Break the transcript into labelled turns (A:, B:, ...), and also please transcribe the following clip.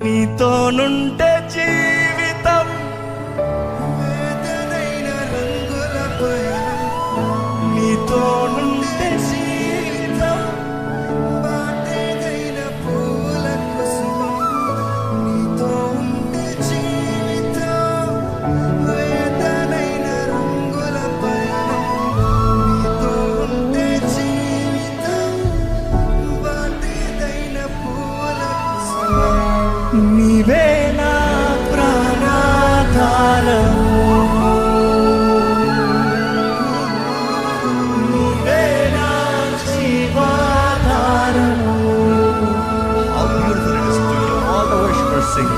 A: నీతోనుంటే జీవితం వేదనైన రంగుల పయనం, నీతోనుంటే జీవితం బాటేదైన పూల కుసుమం, నీతో ఉంటే జీవితం వేదనైన రంగుల పయనం, నీతో ఉంటే జీవితం బాటేదైన పూల కుసుమం. నీవే నా ప్రాణాధారము, నీవే నా జీవాధారము. How beautiful it is to hear all the worshipers sing.